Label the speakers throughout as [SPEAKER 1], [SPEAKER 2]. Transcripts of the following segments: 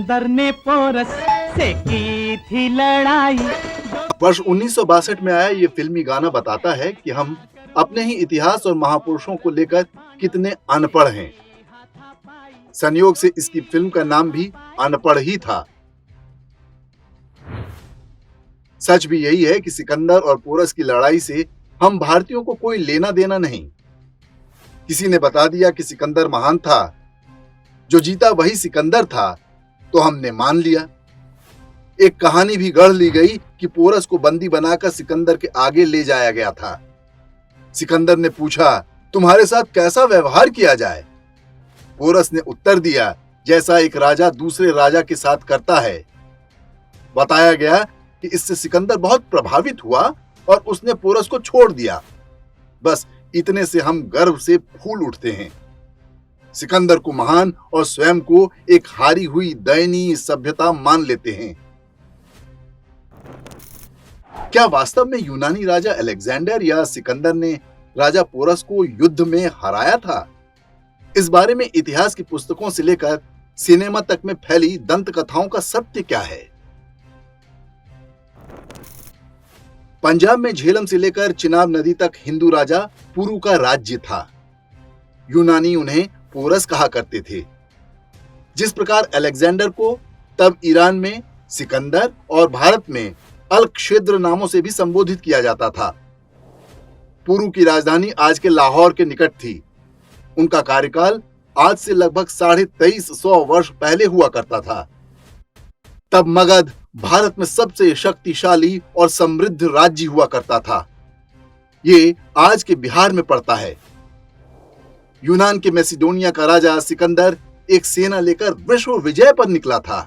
[SPEAKER 1] सिकंदर ने पोरस से की थी लड़ाई।
[SPEAKER 2] वर्ष 1962 में आया ये फिल्मी गाना बताता है कि हम अपने ही इतिहास और महापुरुषों को लेकर कितने अनपढ़ हैं। संयोग से इसकी फिल्म का नाम भी अनपढ़ ही था। सच भी यही है कि सिकंदर और पोरस की लड़ाई से हम भारतीयों को कोई लेना देना नहीं। किसी ने बता दिया कि सिकंदर महान था, जो जीता वही सिकंदर था, तो हमने मान लिया। एक कहानी भी गढ़ ली गई कि पोरस को बंदी बनाकर सिकंदर के आगे ले जाया गया था। सिकंदर ने पूछा, तुम्हारे साथ कैसा व्यवहार किया जाए? पोरस ने उत्तर दिया, जैसा एक राजा दूसरे राजा के साथ करता है। बताया गया कि इससे सिकंदर बहुत प्रभावित हुआ और उसने पोरस को छोड़ दिया। बस इतने से हम गर्व से फूल उठते हैं। सिकंदर को महान और स्वयं को एक हारी हुई दयनीय सभ्यता मान लेते हैं। क्या वास्तव में यूनानी राजा अलेक्जेंडर या सिकंदर ने राजा पोरस को युद्ध में हराया था? इस बारे में इतिहास की पुस्तकों से लेकर सिनेमा तक में फैली दंत कथाओं का सत्य क्या है? पंजाब में झेलम से लेकर चिनाब नदी तक हिंदू राजा पुरु का राज्य था। यूनानी उन्हें पोरस कहा करते थे। जिस प्रकार अलेक्जेंडर को तब ईरान में सिकंदर और भारत में अल क्षेत्र नामों से भी संबोधित किया जाता था। पुरु की राजधानी आज के लाहौर के निकट थी। उनका कार्यकाल आज से लगभग 2350 वर्ष पहले हुआ करता था। तब मगध भारत में सबसे शक्तिशाली और समृद्ध राज्य हुआ करता था। ये आज के बिहार में पड़ता है। यूनान के मैसिडोनिया का राजा सिकंदर एक सेना लेकर विश्व विजय पर निकला था।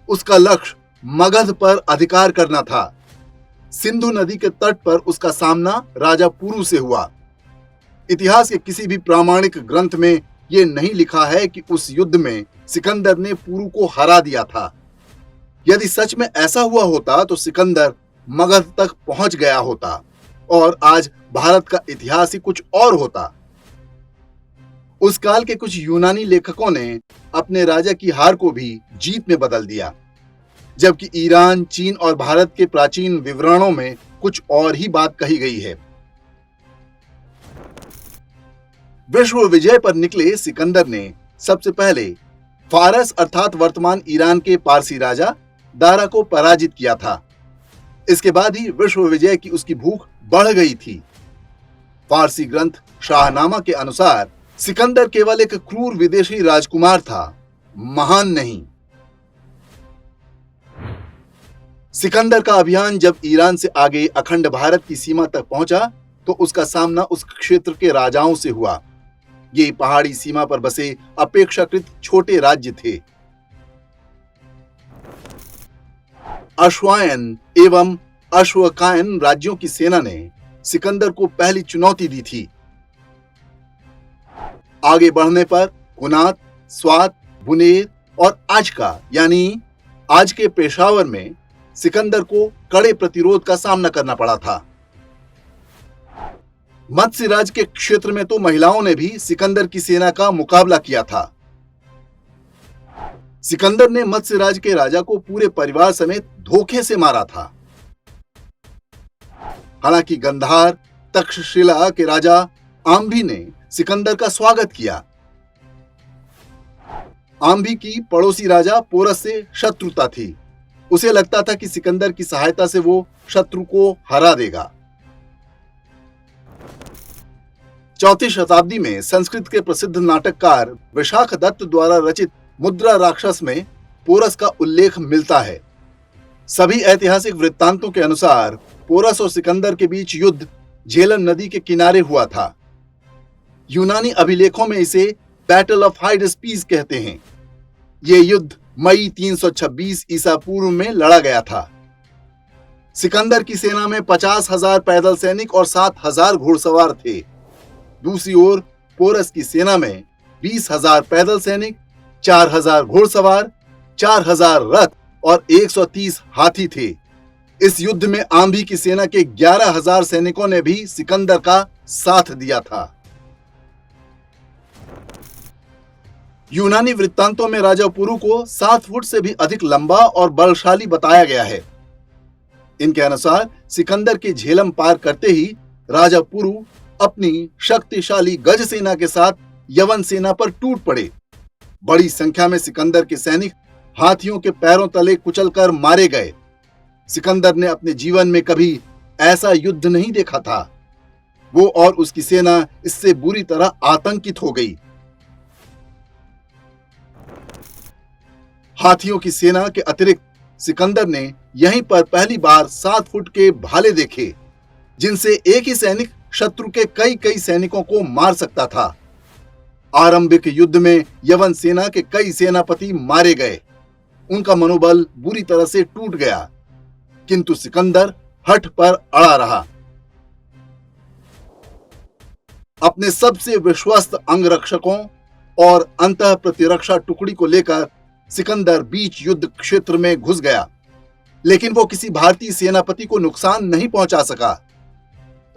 [SPEAKER 2] उसका लक्ष्य मगध पर अधिकार करना था। सिंधु नदी के तट पर उसका सामना राजा पुरु से हुआ। इतिहास के किसी भी प्रामाणिक ग्रंथ में यह नहीं लिखा है कि उस युद्ध में सिकंदर ने पुरु को हरा दिया था। यदि सच में ऐसा हुआ होता तो सिकंदर मगध तक पहुंच गया होता और आज भारत का इतिहास ही कुछ और होता। उस काल के कुछ यूनानी लेखकों ने अपने राजा की हार को भी जीत में बदल दिया, जबकि ईरान, चीन और भारत के प्राचीन विवरणों में कुछ और ही बात कही गई है। विश्व विजय पर निकले सिकंदर ने सबसे पहले फारस अर्थात वर्तमान ईरान के पारसी राजा दारा को पराजित किया था। इसके बाद ही विश्व विजय की उसकी भूख बढ़ गई थी। फारसी ग्रंथ शाहनामा के अनुसार सिकंदर केवल एक क्रूर विदेशी राजकुमार था, महान नहीं। सिकंदर का अभियान जब ईरान से आगे अखंड भारत की सीमा तक पहुंचा तो उसका सामना उस क्षेत्र के राजाओं से हुआ। ये पहाड़ी सीमा पर बसे अपेक्षाकृत छोटे राज्य थे। अश्वायन एवं अश्वकायन राज्यों की सेना ने सिकंदर को पहली चुनौती दी थी। आगे बढ़ने पर कुनात, स्वात, बुनेर और आजका यानी आज के पेशावर में सिकंदर को कड़े प्रतिरोध का सामना करना पड़ा था। मत्स्य राज के क्षेत्र में तो महिलाओं ने भी सिकंदर की सेना का मुकाबला किया था। सिकंदर ने मत्स्य राज के राजा को पूरे परिवार समेत धोखे से मारा था। हालांकि गंधार, तक्षशिला के राजा आम्भी ने सिकंदर का स्वागत किया। आम्भी की पड़ोसी राजा पोरस से शत्रुता थी। उसे लगता था कि सिकंदर की सहायता से वो शत्रु को हरा देगा। 4वीं शताब्दी में संस्कृत के प्रसिद्ध नाटककार विशाख दत्त द्वारा रचित मुद्रा राक्षस में पोरस का उल्लेख मिलता है। सभी ऐतिहासिक वृत्तांतों के अनुसार पोरस और सिकंदर के बीच युद्ध झेलम नदी के किनारे हुआ था। यूनानी अभिलेखों में इसे बैटल ऑफ हाइडेस्पीस कहते हैं। यह युद्ध मई 326 ईसा पूर्व में लड़ा गया था। सिकंदर की सेना में 50,000 पैदल सैनिक और 7,000 घुड़सवार थे। दूसरी ओर पोरस की सेना में 20,000 पैदल सैनिक, 4,000 घुड़सवार, 4,000 रथ और 130 हाथी थे। इस युद्ध में आम्भी की सेना के 11,000 सैनिकों ने भी सिकंदर का साथ दिया था। यूनानी वृत्तांतों में राजा पुरु को 7 फुट से भी अधिक लंबा और बलशाली बताया गया है। इनके अनुसार सिकंदर की झेलम पार करते ही राजा पुरु अपनी शक्तिशाली गज सेना के साथ यवन सेना पर टूट पड़े। बड़ी संख्या में सिकंदर के सैनिक हाथियों के पैरों तले कुचलकर मारे गए। सिकंदर ने अपने जीवन में कभी ऐसा युद्ध नहीं देखा था। वो और उसकी सेना इससे बुरी तरह आतंकित हो गई। हाथियों की सेना के अतिरिक्त सिकंदर ने यहीं पर पहली बार 7 फुट के भाले देखे, जिनसे एक ही सैनिक शत्रु के कई कई सैनिकों को मार सकता था। आरंभिक युद्ध में यवन सेना के कई सेनापति मारे गए। उनका मनोबल बुरी तरह से टूट गया, किंतु सिकंदर हठ पर अड़ा रहा। अपने सबसे विश्वस्त अंगरक्षकों और अंतः प्रतिरक्षा टुकड़ी को लेकर सिकंदर बीच युद्ध क्षेत्र में घुस गया, लेकिन वो किसी भारतीय सेनापति को नुकसान नहीं पहुंचा सका।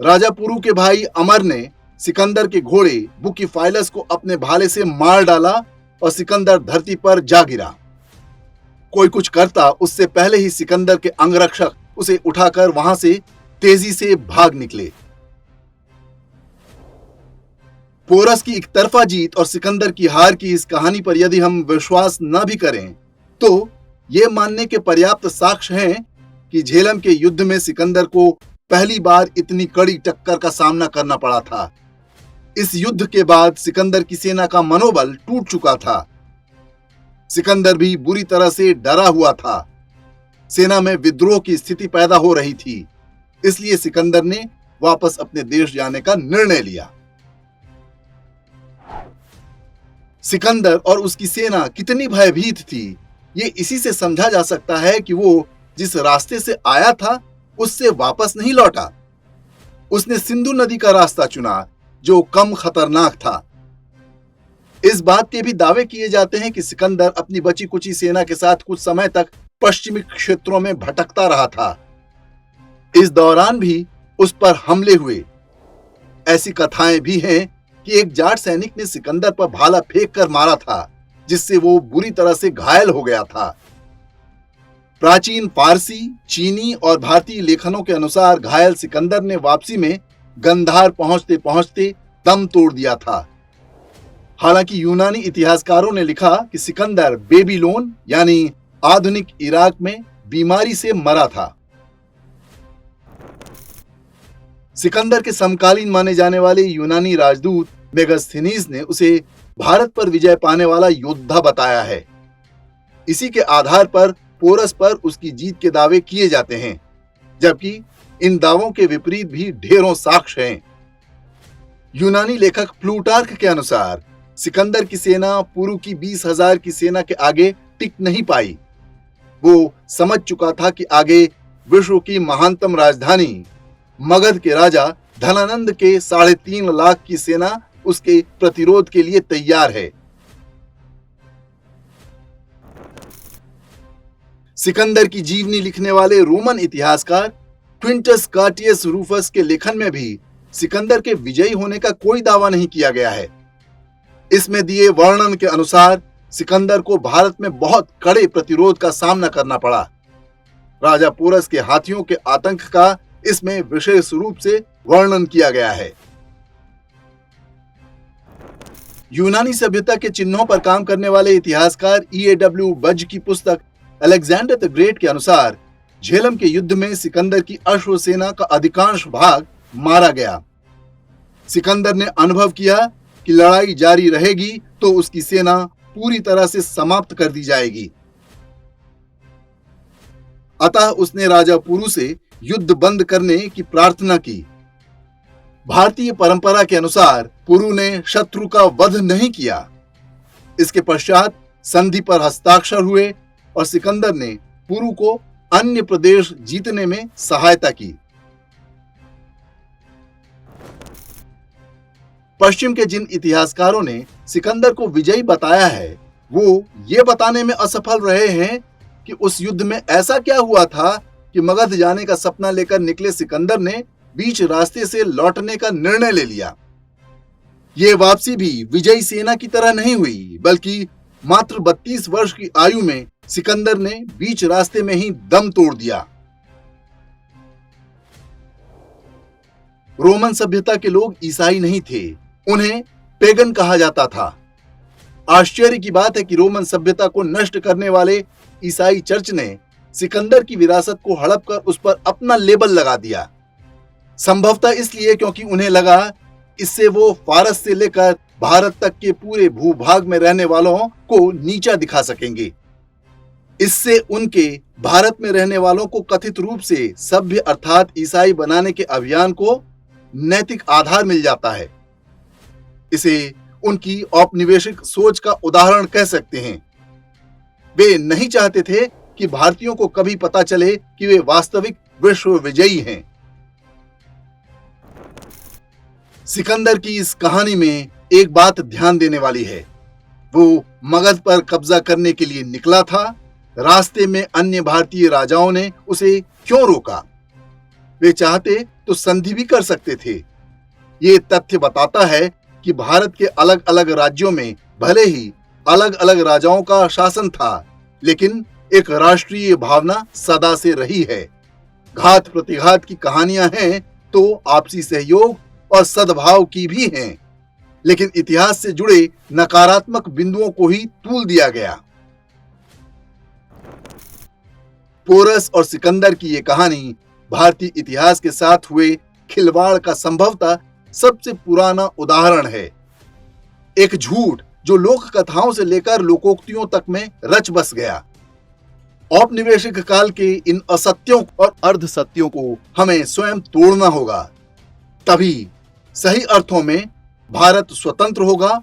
[SPEAKER 2] राजा पुरु के भाई अमर ने सिकंदर के घोड़े बुकीफाइलस को अपने भाले से मार डाला और सिकंदर धरती पर जा गिरा। कोई कुछ करता उससे पहले ही सिकंदर के अंगरक्षक उसे उठाकर वहां से तेजी से भाग निकले। पोरस की एकतरफा जीत और सिकंदर की हार की इस कहानी पर यदि हम विश्वास न भी करें, तो ये मानने के पर्याप्त साक्ष्य हैं कि झेलम के युद्ध में सिकंदर को पहली बार इतनी कड़ी टक्कर का सामना करना पड़ा था। इस युद्ध के बाद सिकंदर की सेना का मनोबल टूट चुका था। सिकंदर भी बुरी तरह से डरा हुआ था। सेना में विद्रोह की स्थिति पैदा हो रही थी, इसलिए सिकंदर ने वापस अपने देश जाने का निर्णय लिया। सिकंदर और उसकी सेना कितनी भयभीत थी, ये इसी से समझा जा सकता है कि वो जिस रास्ते से आया था उससे वापस नहीं लौटा। उसने सिंधु नदी का रास्ता चुना, जो कम खतरनाक था। इस बात के भी दावे किए जाते हैं कि सिकंदर अपनी बची कुची सेना के साथ कुछ समय तक पश्चिमी क्षेत्रों में भटकता रहा था। इस दौरान भी उस पर हमले हुए। ऐसी कथाएं भी हैं कि एक जाट सैनिक ने सिकंदर पर भाला फेंक कर मारा था, जिससे वो बुरी तरह से घायल हो गया था। प्राचीन फारसी, चीनी और भारतीय लेखनों के अनुसार घायल सिकंदर ने वापसी में गंधार पहुंचते पहुंचते दम तोड़ दिया था। हालांकि यूनानी इतिहासकारों ने लिखा कि सिकंदर बेबीलोन यानी आधुनिक इराक में बीमारी से मरा था। सिकंदर के समकालीन माने जाने वाले यूनानी राजदूत मेगास्थनीज ने उसे भारत पर विजय पाने वाला योद्धा बताया है। इसी के आधार पर पोरस पर उसकी जीत के दावे किए जाते हैं, जबकि इन दावों के विपरीत भी ढेरों साक्ष्य हैं। यूनानी लेखक प्लूटार्क के अनुसार सिकंदर की सेना पुरु की 20,000 की सेना के आगे टिक नहीं पाई। वो समझ चुका था कि आगे विश्व की महानतम राजधानी मगध के राजा धनानंद के 3.5 लाख की सेना उसके प्रतिरोध के लिए तैयार है। सिकंदर की जीवनी लिखने वाले रोमन इतिहासकार क्विंटस कार्टियस रूफस के लेखन में भी सिकंदर के विजयी होने का कोई दावा नहीं किया गया है। इसमें दिए वर्णन के अनुसार सिकंदर को भारत में बहुत कड़े प्रतिरोध का सामना करना पड़ा। राजा पोरस के हाथियों के आतंक का इसमें विशेष रूप से वर्णन किया गया है। यूनानी सभ्यता के चिन्हों पर काम करने वाले इतिहासकार E.A.W. बज की पुस्तक अलेक्जेंडर द ग्रेट के अनुसार झेलम के युद्ध में सिकंदर की अश्व सेना का अधिकांश भाग मारा गया। सिकंदर ने अनुभव किया कि लड़ाई जारी रहेगी तो उसकी सेना पूरी तरह से समाप्त कर दी जाएगी। अतः उसने राजा पुरु से युद्ध बंद करने की प्रार्थना की। भारतीय परंपरा के अनुसार पुरु ने शत्रु का वध नहीं किया। इसके पश्चात संधि पर हस्ताक्षर हुए और सिकंदर ने पुरु को अन्य प्रदेश जीतने में सहायता की। पश्चिम के जिन इतिहासकारों ने सिकंदर को विजयी बताया है, वो ये बताने में असफल रहे हैं कि उस युद्ध में ऐसा क्या हुआ था कि मगध जाने का सपना लेकर निकले सिकंदर ने बीच रास्ते से लौटने का निर्णय ले लिया। ये वापसी भी विजयी सेना की तरह नहीं हुई, बल्कि मात्र 32 वर्ष की आयु में सिकंदर ने बीच रास्ते में ही दम तोड़ दिया। रोमन सभ्यता के लोग ईसाई नहीं थे, उन्हें पेगन कहा जाता था। आश्चर्य की बात है कि रोमन सभ्यता को नष्ट करने वाले ईसाई चर्च ने सिकंदर की विरासत को हड़प कर उस पर अपना लेबल लगा दिया। संभवतः इसलिए क्योंकि उन्हें लगा इससे वो फारस से लेकर भारत तक के पूरे भूभाग में रहने वालों को नीचा दिखा सकेंगे। इससे उनके भारत में रहने वालों को कथित रूप से सभ्य अर्थात ईसाई बनाने के अभियान को नैतिक आधार मिल जाता है। इसे उनकी औपनिवेशिक सोच का उदाहरण कह सकते हैं। वे नहीं चाहते थे कि भारतीयों को कभी पता चले कि वे वास्तविक विश्व विजयी हैं। सिकंदर की इस कहानी में एक बात ध्यान देने वाली है। वो मगध पर कब्जा करने के लिए निकला था। रास्ते में अन्य भारतीय राजाओं ने उसे क्यों रोका? वे चाहते तो संधि भी कर सकते थे। ये तथ्य बताता है कि भारत के अलग अलग राज्यों में भले ही अलग अलग राजाओं का शासन था, लेकिन एक राष्ट्रीय भावना सदा से रही है। घात प्रतिघात की कहानियां हैं तो आपसी सहयोग और सद्भाव की भी हैं, लेकिन इतिहास से जुड़े नकारात्मक बिंदुओं को ही तूल दिया गया। पोरस और सिकंदर की ये कहानी भारतीय इतिहास के साथ हुए खिलवाड़ का संभवतः सबसे पुराना उदाहरण है। एक झूठ जो लोक कथाओं से लेकर लोकोक्तियों तक में रच बस गया। औपनिवेशिक काल के इन असत्यों और अर्ध सत्यों को हमें स्वयं तोड़ना होगा, तभी सही अर्थों में भारत स्वतंत्र होगा।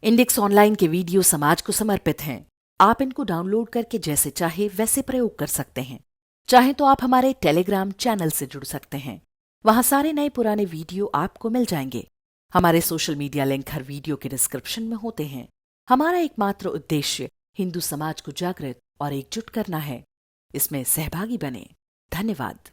[SPEAKER 3] इंडेक्स ऑनलाइन के वीडियो समाज को समर्पित हैं। आप इनको डाउनलोड करके जैसे चाहे वैसे प्रयोग कर सकते हैं। चाहे तो आप हमारे टेलीग्राम चैनल से जुड़ सकते हैं। वहां सारे नए पुराने वीडियो आपको मिल जाएंगे। हमारे सोशल मीडिया लिंक हर वीडियो के डिस्क्रिप्शन में होते हैं। हमारा एकमात्र उद्देश्य हिंदू समाज को जागृत और एकजुट करना है। इसमें सहभागी बने। धन्यवाद।